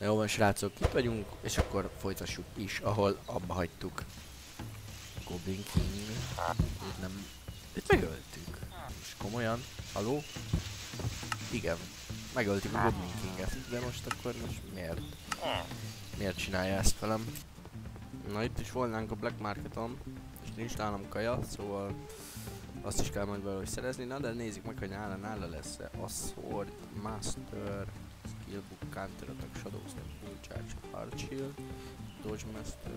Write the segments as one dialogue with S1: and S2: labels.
S1: Jó van srácok, itt vagyunk, és akkor folytassuk is, ahol abba hagytuk. Goblin King. Itt nem... Itt megöltük. És komolyan? Haló? Igen. Megöltük a Goblin Kinget, de most akkor miért? Miért csinálja ezt velem? Na itt is volnánk a Black Marketon, és nincs nálam kaja, szóval azt is kell majd valahogy szerezni. Na de nézzük meg, hogy nála lesz-e a Sword Master, Skillbook, Counter Attack, Shadow Step, Full Charge, Hard Shield, Dodge Master.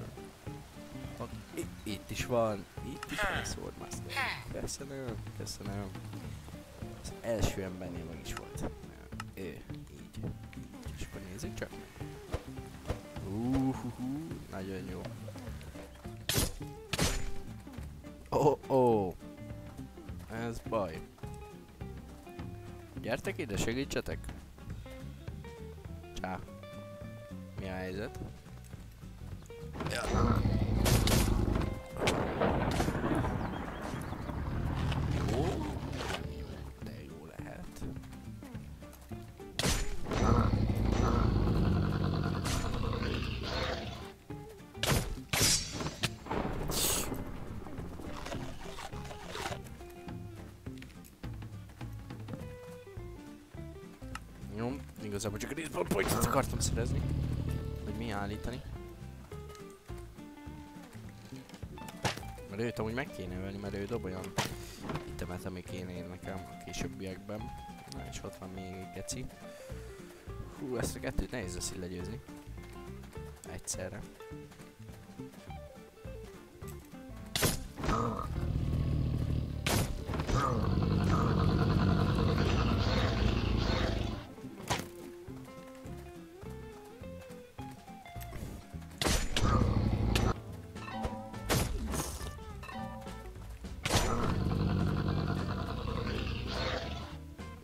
S1: Itt is van a Sword Master. Köszönöm, köszönöm. Az első embernél meg is volt. Így. És akkor nézzük csak meg. Nagyon jó. Oh. Ez baj. Gyertek ide, segítsetek. Csá. Mi a helyzet? Ja. Jó. De jó lehet. Jó, igazából csak a respawn pointot akartam szerezni. Vagy mi állítani. Mert őt amúgy meg kéne ölni, mert ő dob olyan itemet, ami kéne én nekem a későbbiekben. Na és ott van még egy geci. Hú, ezt a kettőt nehéz lesz így legyőzni. Egyszerre.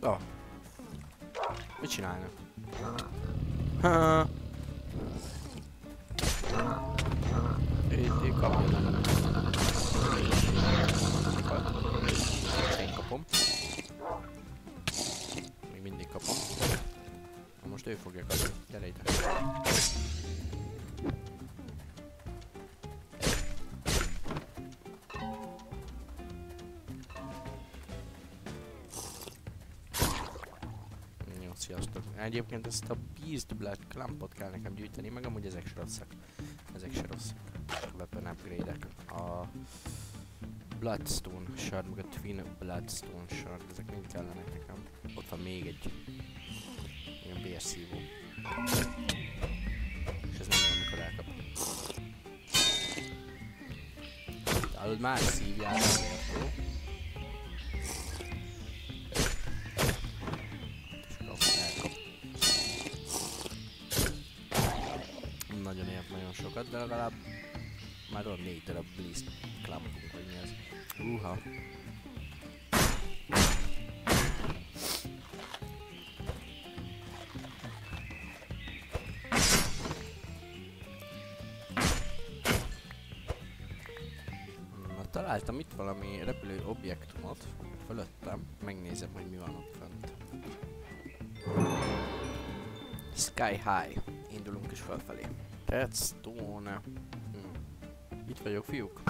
S1: Oh. Mit csinálnak? Itt kapja. Én kapom. Még mindig kapom. Na most ő fogja kapni. Gyere ide. Sziasztok. Egyébként ezt a Beast Blood Clumpot kell nekem gyűjteni, meg amúgy ezek se rosszak. Ezek se rosszak. Weapon upgrade-ek. A Bloodstone Shard, meg a Twin Bloodstone Shard, ezek mind kellenek nekem. Ott van még egy ilyen bérszívó. És ez nem jó, amikor elkap. Hallod már szívjál azért, jó? Nagyon ért nagyon sokat, de legalább már van 4 darab Beast Clumpunk, vagy mi ez. Na, találtam itt valami repülő objektumot fölöttem, megnézem, hogy mi van ott fönt. Sky High. Indulunk is felfelé. Redstone. Itt vagyok, fiúk.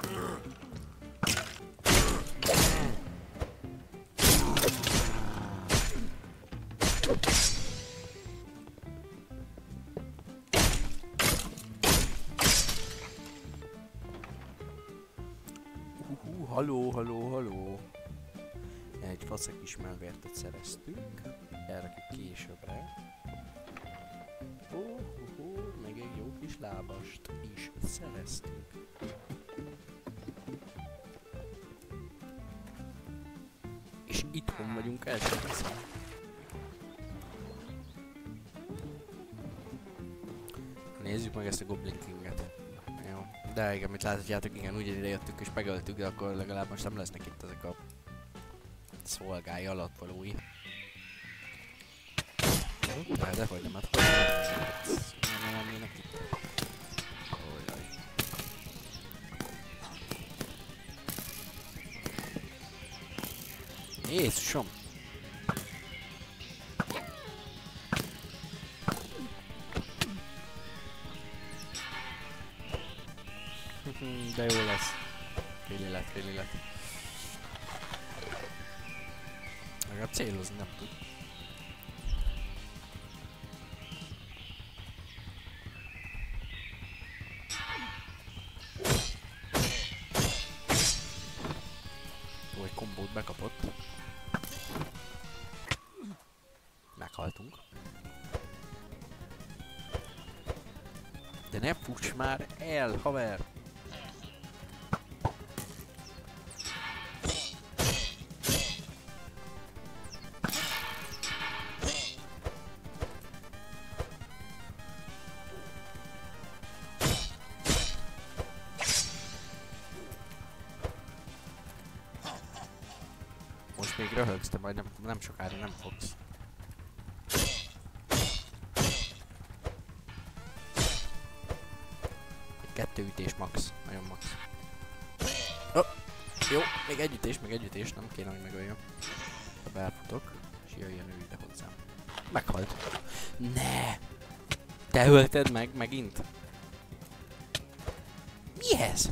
S1: Halló. Egy faszek ismervértet szereztünk. Elrakjuk későbbre. Még egy jó kis lábast is szereztünk. És itthon vagyunk első részen. Nézzük meg ezt a Goblin Kinget. Jó. De igen, mit láthatjátok, igen, úgy ide jöttünk és megöltük, de akkor legalább most nem lesznek itt ezek a szolgái alattvalói. De hogy nem, hát hogy nem lennének itt. Ojjaj. Jézusom! De jó lesz. Félélet. Legalább célozni nem tud. Jó, egy kombót bekapott. Meghaltunk. De ne fuss már el, haver! Most még röhögsz, de majd nem sokára nem fogsz. Kettő ütés max, nagyon max. Oh, jó, még egy ütés, nem kéne, hogy megöljön. Ha belfutok, és jöjjön ő ide hozzám. Meghalt. Ne! Te ölted meg megint? Mi ez?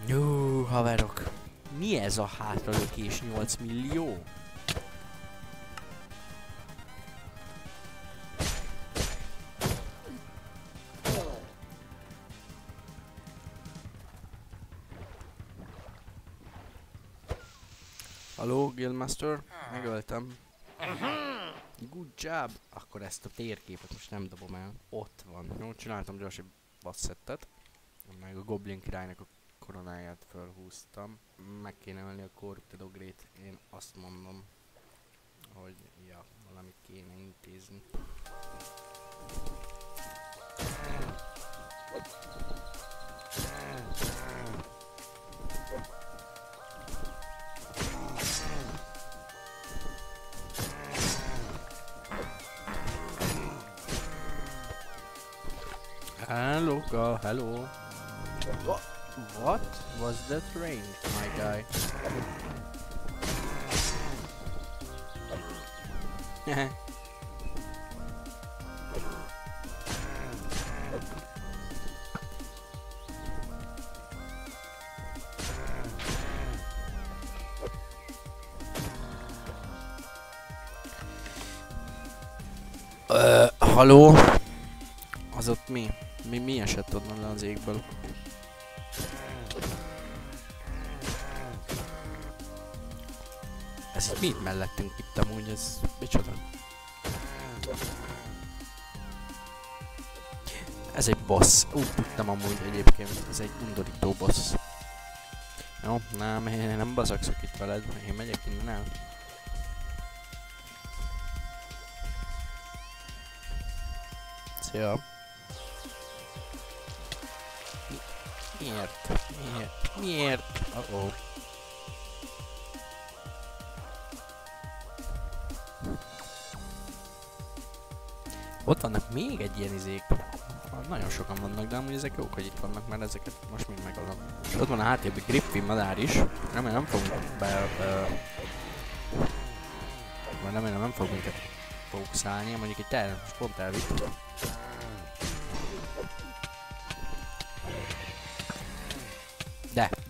S1: Jó, haverok. Mi ez a hátralökés 8 millió? Halló, Guildmaster? Megöltem. Good job! Akkor ezt a térképet most nem dobom el. Ott van. Jó, csináltam gyors egy basszettet. Meg a Goblin királynak a koronáját felhúztam. Meg kéne ölni a Corrupted Ogre-t. Én azt mondom, hogy ja, valamit kéne intézni. Hello, hello. What was that range, my guy? Haló? Az ott mi? Mi esett onnan le az égből? Ez itt mi mellettünk itt amúgy, ez micsoda? Ez egy boss. Úgy tudtam amúgy egyébként, ez egy undorító boss. Jó, nem, én nem bazakszok itt veled, én megyek innen el. Szia! Miért? Uh-oh. Ott vannak még egy ilyen izék. Nagyon sokan vannak, de amúgy ezek jók, hogy itt vannak, mert ezeket most mind megadom. És ott van a háttérben Griffin madár is. Nem fogunk remélem nem fog minket fókuszálni, mondjuk egy terem, most pont elvitt.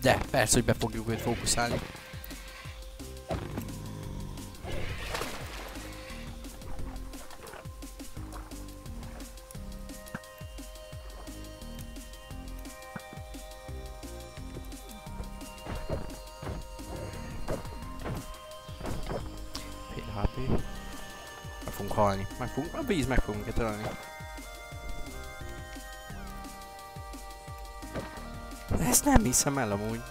S1: De, persze, hogy be fogjuk őt fókuszálni. Fél HP. Meg fogunk halni. A víz meg fogunk ölni. Ezt nem hiszem el amúgy.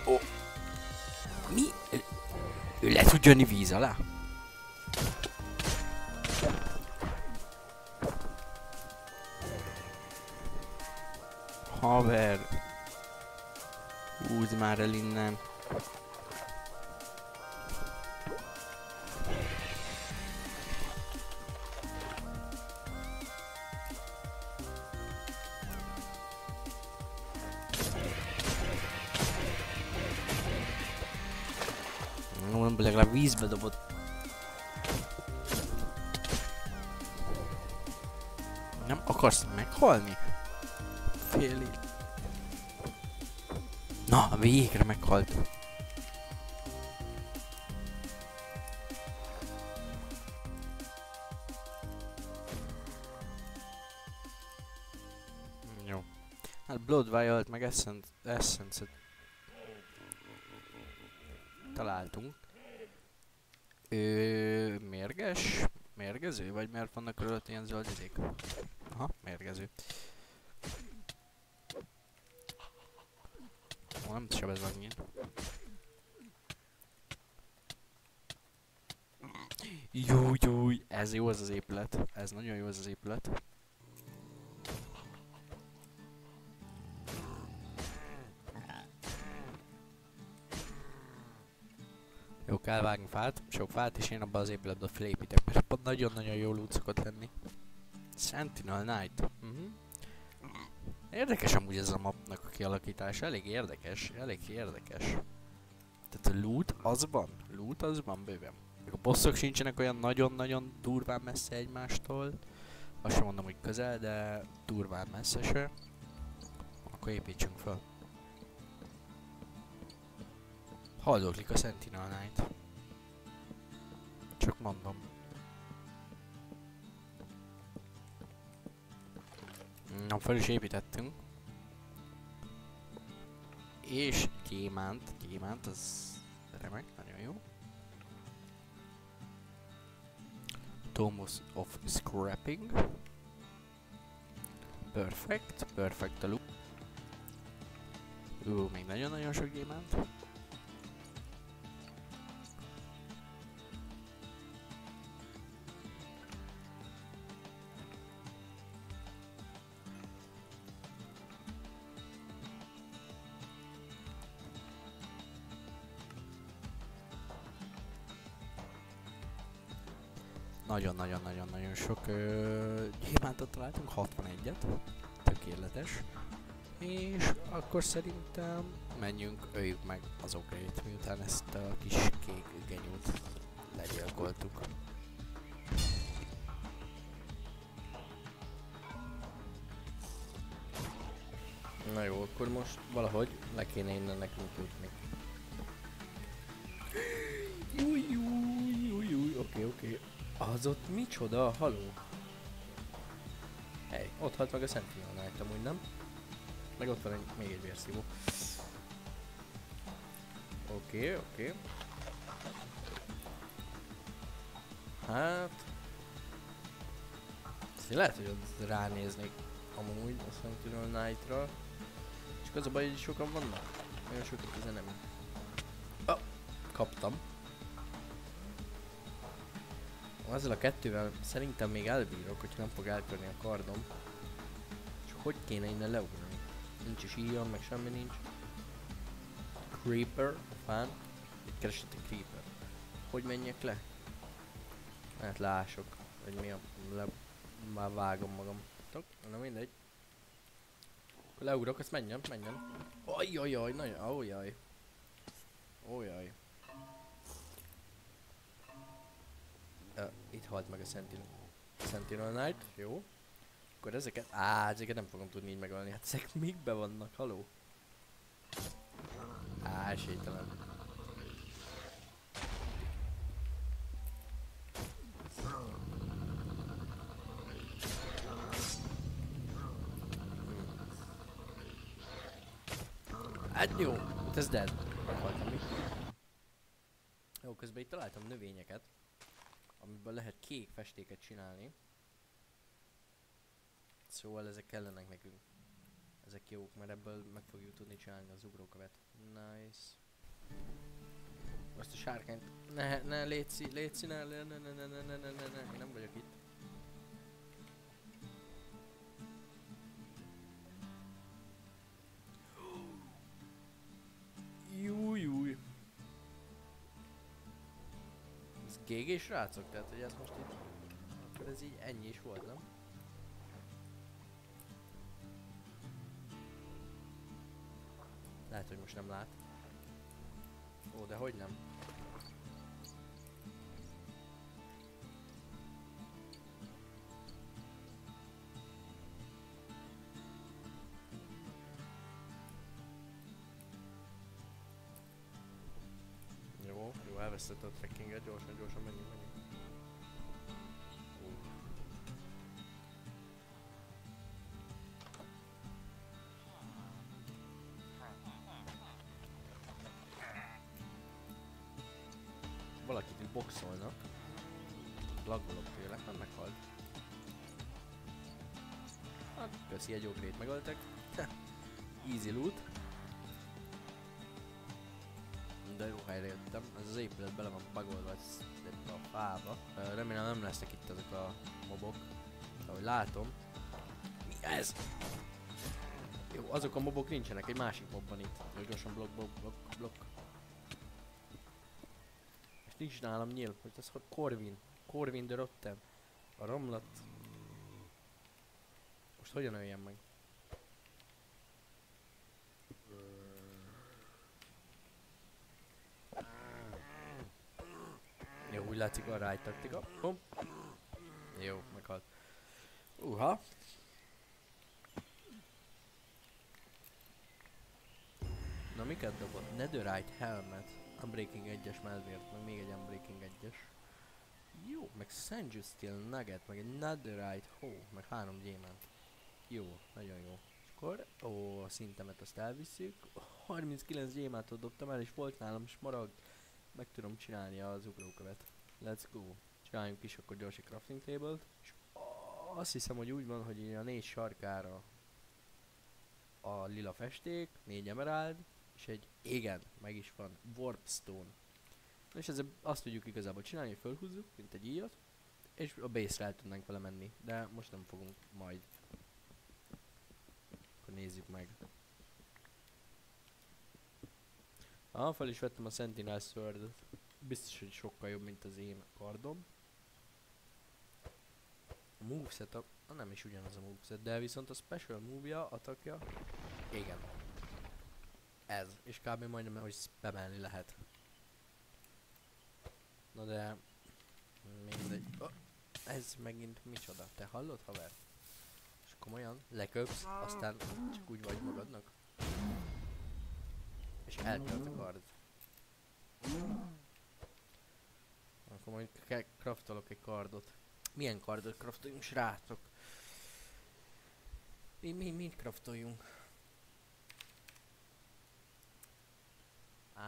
S1: Ó. Mi? Ő le tud jönni víz alá? Haver. Húzd már el innen. Legalább vízbe dobott. akarsz meghalni? Fél év. Na, végre meghalt. Jó. Hát Blood Vial-t meg Essence-et találtunk. Mérges? Mérgező? Vagy miért vannak körülött ilyen zöld izék? Aha, mérgező. Ó, nem sebez annyit. Júj, ez jó ez az épület. Ez nagyon jó ez az épület. Jó, kell vágni fát, sok fát, és én abban az épületben felépítek, mert abban nagyon-nagyon jó loot szokott lenni. Sentinel Knight. Érdekes amúgy ez a mapnak a kialakítása, elég érdekes, elég érdekes. Tehát a loot az van bőven. A bosszok sincsenek olyan nagyon-nagyon durván messze egymástól. Azt sem mondom, hogy közel, de durván messze se. Akkor építsünk fel. Haldoklik a Sentinel Knight. Csak mondom. Na, fel is építettünk. És gyémánt, az remek, nagyon jó. Domus of Scrapping. Perfect a look. Még nagyon-nagyon sok gyémánt. Nagyon-nagyon sok gyémántot találtunk, 61-et, tökéletes. És akkor szerintem menjünk, öljük meg az ogrét, miután ezt a kis kék genyót legyilkoltuk. Na jó, akkor most valahogy le kéne innen nekünk jutni. Oké. Az ott micsoda? Haló? Hey, ott halt meg a Sentinel Knight amúgy, nem? Meg ott van még egy vérszívó. Oké. Hát... Lehet, hogy ott ránéznék amúgy a Sentinel Knight-ra. Csak az a baj, hogy sokan vannak. Nagyon sok itt az enemy. Kaptam. Ezzel a kettővel szerintem még elbírok, hogyha nem fog eltörni a kardom. Csak hogy kéne innen leugrani? Nincs is ilyen, meg semmi nincs. Creeper, fán. Itt keresett egy Creeper. Hogy menjek le? Hát lások, hogy mi a... Már vágom magam. Na mindegy. Leugrok, azt menjen. Ajjajjaj, nagyon... Ójaj. Itt halt meg a Sentinel Knight, jó. Akkor ezeket... ezeket nem fogom tudni így megölni. Hát ezek mikbe vannak, haló? Esélytelen. Hát jó, ez dead. Meghaltam mi. Jó, közben itt találtam növényeket, amiből lehet kék festéket csinálni. Szóval ezek kellenek nekünk. Ezek jók, mert ebből meg fogjuk tudni csinálni az ugrókövet. Nice. Azt a sárkányt... Ne, léci, ne, én nem vagyok itt. Júj. Ez GG srácok, tehát hogy ez most itt... Akkor ez így ennyi is volt, nem? Lehet, hogy most nem lát. Ó, de hogy nem? veszett a trekkinget, gyorsan menjünk. Valakit itt boxolnak. Laggolok tőle, hát meghalt. Hát, köszi, egy ogrét megöltek. Easy loot. De jó helyre jöttem. Ez az épület bele van bugolva a fába. Remélem nem lesznek itt ezek a mobok. Ahogy látom. Mi ez? Jó, azok a mobok nincsenek, egy másik mobban itt. Jó, gyorsan blokk. És nincs nálam nyíl, hogy ez Corvin de Rotten. A romlat. Most hogyan öljem meg? Jó, úgy látszik a ráj taktika. Bum. Jó, meghalt. Na miket dobott? Netherite helmet, Unbreaking 1-es medvért, meg még egy Unbreaking 1-es. Jó, meg Sanju Steel Nugget, meg egy Netherite meg 3 gyémánt. Jó, nagyon jó. És akkor, a szintemet azt elviszük. 39 gyémántot dobtam el, és volt nálam smaragd. Meg tudom csinálni az ugrókövet. Let's go. Csináljunk is akkor gyors egy crafting table-t. És azt hiszem, hogy úgy van, hogy a 4 sarkára a lila festék, 4 emerald, és igen, meg is van, Warpstone. És ezzel azt tudjuk igazából csinálni, hogy fölhúzzuk, mint egy íjat, és a base-re el tudnánk vele menni, de most nem fogunk majd. Akkor nézzük meg. Fel is vettem a Sentinel Sword-ot. Biztos, hogy sokkal jobb, mint az én kardom. A moveset nem is ugyanaz a moveset, de viszont a special move-ja, attackja, igen. Ez, és kb. Majdnem, hogy spamelni lehet. Na de... mindegy. Ez megint micsoda? Te hallod, haver? És komolyan leköpsz, aztán csak úgy vagy magadnak? És eltölt a kard. Akkor majd craftolok egy kardot. Milyen kardot craftoljunk, srácok? Mit craftoljunk?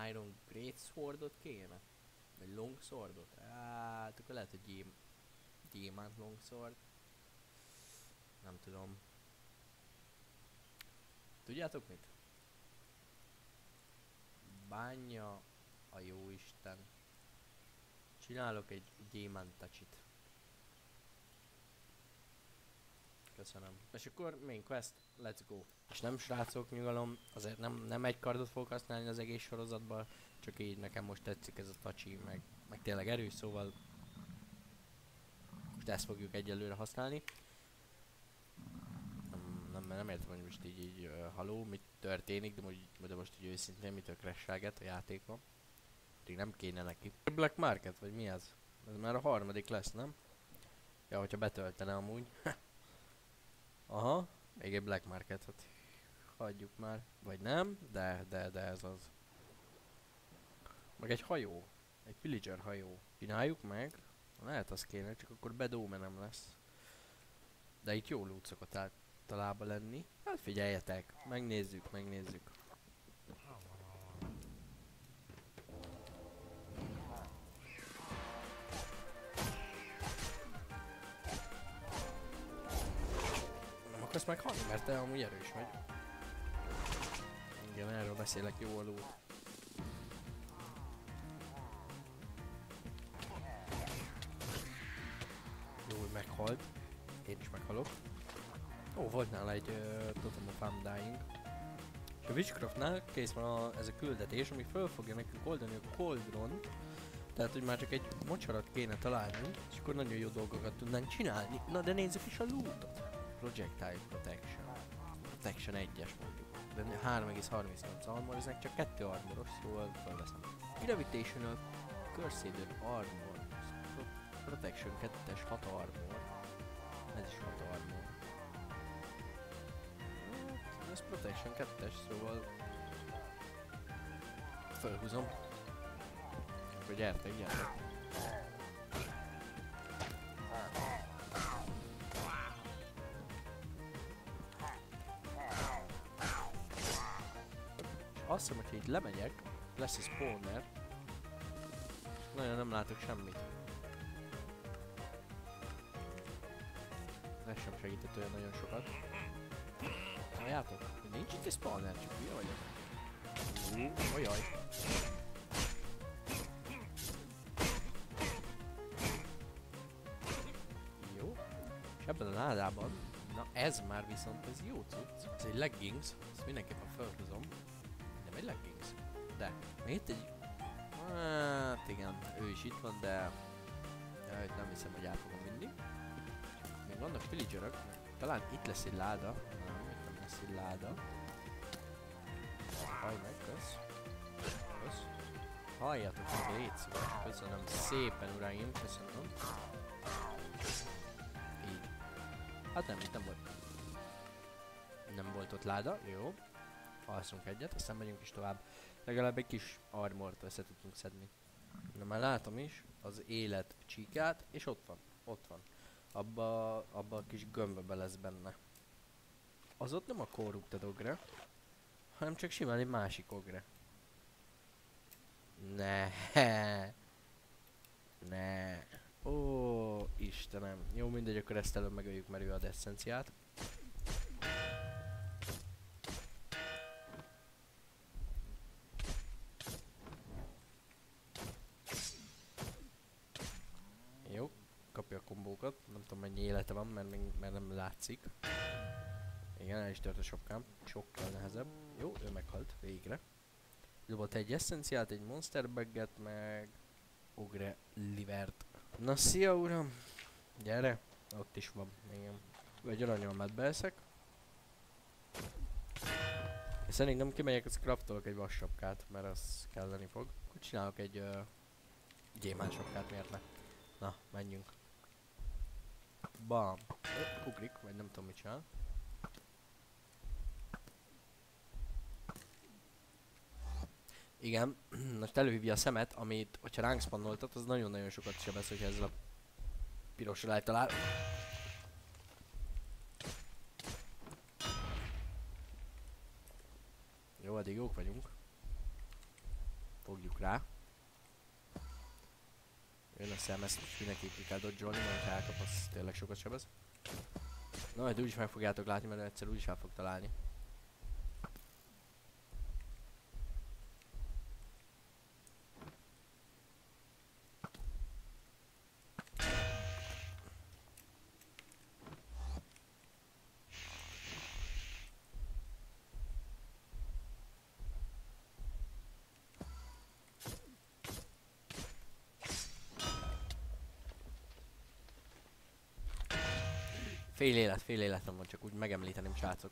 S1: Iron Great Swordot kéne? Vagy Long Swordot? Hát akkor lehet, hogy Diamant Long Sword. Nem tudom. Tudjátok mit? Bánja a jóisten. Csinálok egy Diamant Touch-it. Köszönöm. És akkor main quest, let's go. És nem srácok, nyugalom, azért nem egy kardot fogok használni az egész sorozatban, csak így nekem most tetszik ez a touchy, meg tényleg erős, szóval most ezt fogjuk egyelőre használni. Nem értem, hogy most így haló, mit történik, de most így őszintén mitől crashelget a játékban. Pedig nem kéne neki. Black Market, vagy mi ez? Ez már a harmadik lesz, nem? Ja, hogyha betöltene amúgy. Aha, még egy Black Marketot. Hagyjuk már. Vagy nem, de ez az. Meg egy hajó. Egy pillager hajó. Csináljuk meg. Lehet az kéne, csak akkor bedóme nem lesz. De itt jó loot szokott általában lenni. Hát figyeljetek, megnézzük. Nem akarsz meghalni, mert te amúgy erős vagy. Igen, erről beszélek, jó a loot. Jó, hogy meghalt. Én is meghalok. Ó, volt nála egy Totem of Undying. És a Witchcraftnál kész van ez a küldetés, ami föl fogja nekünk oldani a Cauldron. Tehát, hogy már csak egy mocsarat kéne találni, és akkor nagyon jó dolgokat tudnánk csinálni. Na de nézzük is a lootot. Projectile Protection. Protection 1-es mondjuk. De 3,38 armor, ezek csak 2 armoros, szóval felveszem. Gravitational Cursed Armor. Protection 2-es 6 armor. Ez is 6 armor. Hát, ez Protection 2-es, szóval felhúzom. akkor gyertek, gyertek. Azt hiszem, hogy így lemegyek, lesz a spawner. Nagyon nem látok semmit. Ez sem segített olyan nagyon sokat. Halljátok? Nincs itt egy spawner, csak hülye vagyok. Ojaj. Jó. És ebben a ládában, na ez már viszont ez jó cucc. Ez egy leggings, ezt mindenképpen felhozom. Nem egy leggings. De, még itt egy... Hát igen, ő is itt van, de... nem hiszem, hogy át fogom vinni. Még vannak villagerök, talán itt lesz egy láda. Nem, itt nem lesz egy láda. Hallj meg, kösz. Kösz. Halljatok meg, légy szíves. Köszönöm szépen, uraim, köszönöm. Így. Hát nem, itt nem volt. Nem volt ott láda, jó. Alszunk egyet, aztán megyünk is tovább. Legalább egy kis armort össze tudtunk szedni. Na már látom is az élet csíkát, és ott van, ott van. Abba a kis gömbbe lesz benne. Az ott nem a corrupted ogre, hanem csak simán egy másik ogre. Ne. Ó, Istenem. Jó, mindegy, akkor ezt előbb megöljük, mert ő ad eszenciát. Jó, kapja a kombókat. Nem tudom, mennyi élete van, mert nem látszik. Igen, el is tört a sapkám. Sokkal nehezebb. Jó, ő meghalt, végre. Dobott egy eszenciát, egy monster bagget, meg ogre livert. Na szia uram! Gyere! Ott is van, igen. Egy aranyalmát beeszek. És szerintem kimegyek, azt craftolok egy vassapkát, mert az kelleni fog. Akkor csinálok egy gyémánt sapkát, miért ne? Na, menjünk. Bam! Ugrik, vagy nem tudom mit csinál. Igen, most előhívja a szemet, amit, hogyha ránk spannoltat, az nagyon-nagyon sokat sebez, hogyha ezzel a pirosra eltalál. Jó, addig jók vagyunk. Fogjuk rá. Jön a szem, ezt mindenképp ki kell dodge-olni, mert ha elkap, az tényleg sokat sebez. Na, majd úgyis meg fogjátok látni, mert egyszer úgyis el fog találni. Fél életem van, csak úgy megemlíteném, srácok.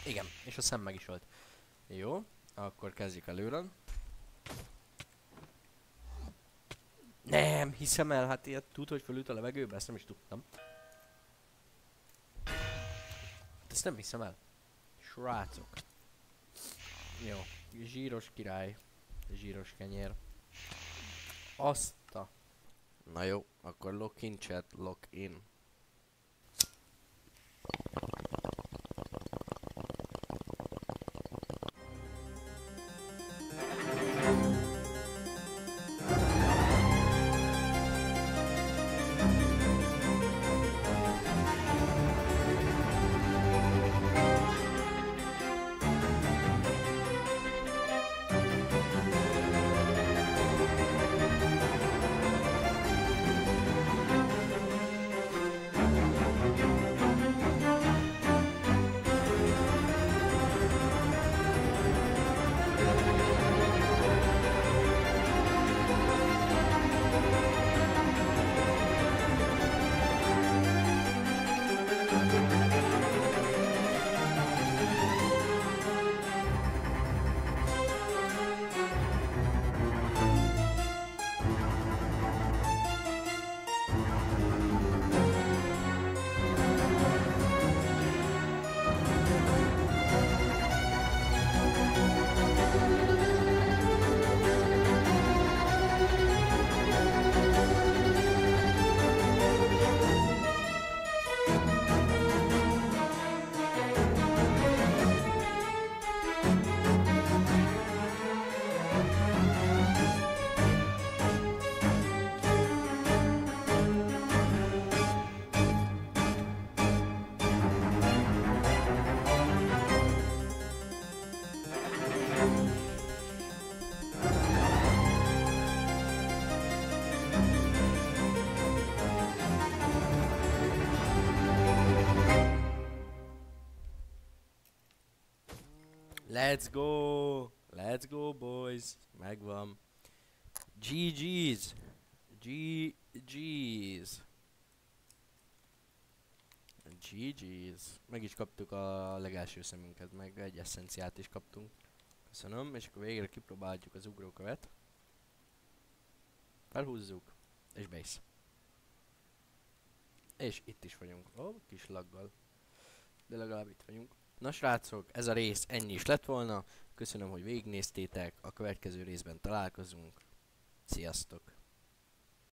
S1: Igen, és a szem meg is volt. Jó, akkor kezdjük előről. Nem hiszem el, hát ilyet tud, hogy fölült a levegőbe, ezt nem is tudtam. Ezt nem hiszem el. Srácok. Jó, zsíros király. Zsíros kenyér. Azt a... Na jó, akkor lock in chat, lock in. Let's go! Let's go, boys! Megvan. GG's! GG's! GG's! Meg is kaptuk a legelső szemünket, meg egy eszenciát is kaptunk. Köszönöm, és akkor végre kipróbáljuk az ugrókövet. Felhúzzuk, és base. És itt is vagyunk. Ó, kis laggal. De legalább itt vagyunk. Na srácok, ez a rész ennyi is lett volna. Köszönöm, hogy végignéztétek. A következő részben találkozunk. Sziasztok!